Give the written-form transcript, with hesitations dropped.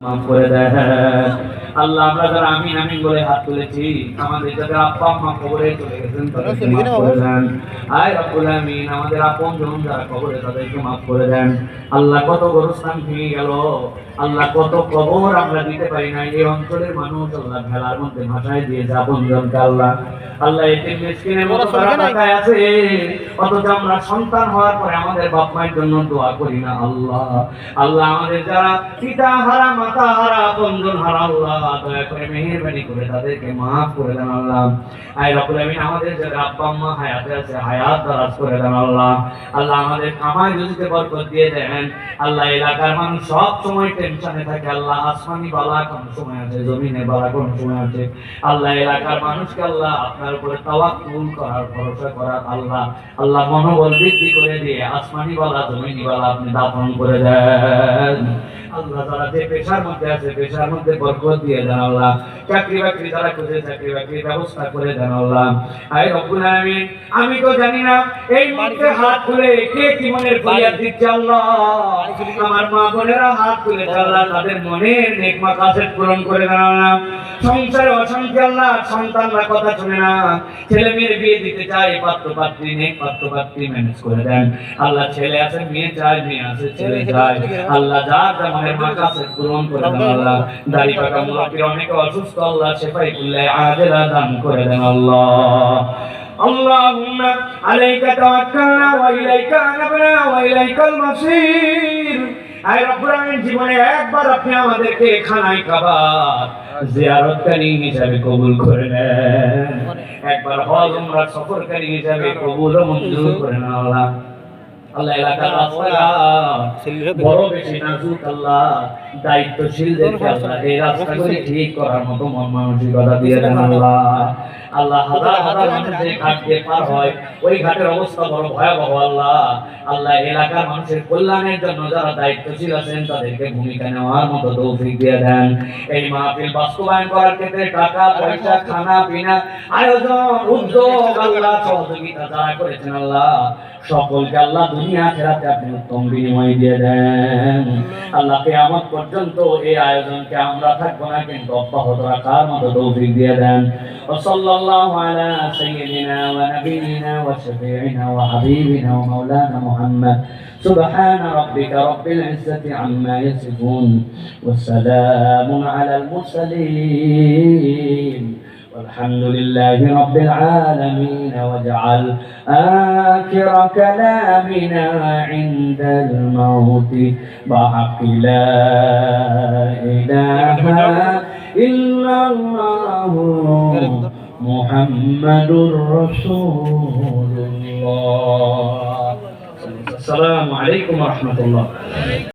মাফ করে দেন আল্লাহ। আমরা যারা আমিন আমিন বলে হাত তুলেছি, আমাদের যাদের আব্বা আম্মা কবরে চলে গেছেন তাদেরকে মাফ করে দেন। আয় রব্বুল আমিন, আমাদের আপনজন যারা কবরে তাদেরকে মাফ করে দেন। আল্লাহ কত গোরস্থান ভেঙে গেল, আল্লাহ কত কবর আমরা দিতে পারি না। এই অঞ্চলের মানুষ আল্লাহ ভেলার মধ্যে ভাষায় দিয়ে আপনজনকে আল্লাহ আল্লাহ এতিম মিসকিনের মতো তারা টাকায় আছে, অথচ আমরা সন্তান হওয়ার পরে আমাদের বাপ মায়ের জন্য দোয়া করি না। আল্লাহ আল্লাহ আমাদের যারা পিতা হারা মাতা হারা আপনজন হারা, আল্লাহ দয়া করে মেহেরবানি করে তাদেরকে মাফ করে দেন আল্লাহ। আয় রব্বুল আমিন, আমাদের যারা আব্বা আম্মা হায়াতে আছে হায়াত দারাজ করে দেন আল্লাহ। আল্লাহ আমাদের কামাই রুজিতে বরকত দিয়ে দেন আল্লাহ। এলাকার মানুষ সব সময় টেনশনে থাকে আল্লাহ, আসমানি বালা কোন সময় আছে, জমিনে বালা কোন সময় আছে আল্লাহ। এলাকার মানুষকে আল্লাহ আপনার উপরে তাওয়াক্কুল করার ভরসা করার আল্লাহ আল্লাহ মনোবল বৃদ্ধি করে দিয়ে আসমানি বালা জমিনি বালা আপনি দাফন করে দেন আল্লাহ। যারা যে পেশার মধ্যে আছে পেশার মধ্যে বরকত দিয়ে দেন আল্লাহ। চাকরি বাকরি যারা খুঁজে চাকরি বাকরির ব্যবস্থা করে দেন আল্লাহ। আয় রব্বুল আমিন, আমি তো জানি না এই মুহূর্তে হাত তুলে কে কি মনের ফরিয়াদ দিচ্ছে আল্লাহ। আমার মা বোনেরা হাত তুলে আল্লাহ তাদের মনের নেক মাকাসেদ পূরণ করে দেন আল্লাহ। সংসারে অশান্তি আল্লাহ, সন্তানরা কথা শুনে না, ছেলে মেয়ের বিয়ে দিতে চায়, পাত্র পাত্রী নেই, পাত্র পাত্রী ম্যানেজ করে দেন আল্লাহ। ছেলে আছে মেয়ে চায়, মেয়ে আছে ছেলে চায় আল্লাহ। যার মনের মাকাসেদ পূরণ করে দেন আল্লাহ। দাড়ি পাকা মুরব্বীর অনেকে অসুস্থ আল্লাহ, সেফাই কুল্লে আজেলা দান করে দেন আল্লাহ। اللهم عليك توكلنا وإليك أنبنا وإليك المصير। আয় রব্বুল আমিন, জীবনে একবার আপনি আমাদেরকে খানায় কাবার জিয়ারতকারী হিসাবে কবুল করে নেন, একবার হজ উমরা সফরকারী হিসাবে কবুল ও মঞ্জুর করে নেন আল্লাহ। আল্লাহ এলাকার রাস্তাঘাট বড় বেশি নাজুক আল্লাহ, দায়িত্বশীলদেরকে আল্লাহ এই রাস্তাগুলি ঠিক করার মতো মন মানসিকতা দিয়ে দেন আল্লাহ। আল্লাহ হাজার হাজার মানুষ যে ঘাট দিয়ে পার হয় ওই ঘাটের অবস্থা বড় ভয়াবহ আল্লাহ। আল্লাহ এলাকার মানুষের কল্যাণের জন্য যারা দায়িত্বশীল আছেন তাদেরকে ভূমিকা নেওয়ার মতো তৌফিক দিয়ে দেন। এই মাহফিল বাস্তবায়ন করার ক্ষেত্রে টাকা পয়সা খানা পিনা আয়োজন উদ্যোগ আল্লাহ সহযোগিতা যারা করেছেন আল্লাহ সকলকে আল্লাহ দুনিয়া আখিরাতে আপনি উত্তম বিনিময় দিয়ে দেন আল্লাহ। কিয়ামত পর্যন্ত এই আয়োজনকে আমরা থাকবো না কিন্তু অব্যাহত রাখার মতো তৌফিক দিয়ে দেন। ওয়াসাল্লাল্লাহু আলা সাইয়্যিদিনা ওয়া নাবিয়িনা ওয়া শাফিঈনা ওয়া হাবিবিনা ওয়া মাওলানা মুহাম্মদ। সুবহানা রাব্বিকা রাব্বিল ইজ্জাতি আম্মা ইয়াসিফুন ওয়া সালামুন আলাল মুরসালিন والحمد لله رب العالمين. واجعل آخر كلامنا عند الموت بحق لا إله إلا الله محمد رسول الله. السلام عليكم ورحمة الله.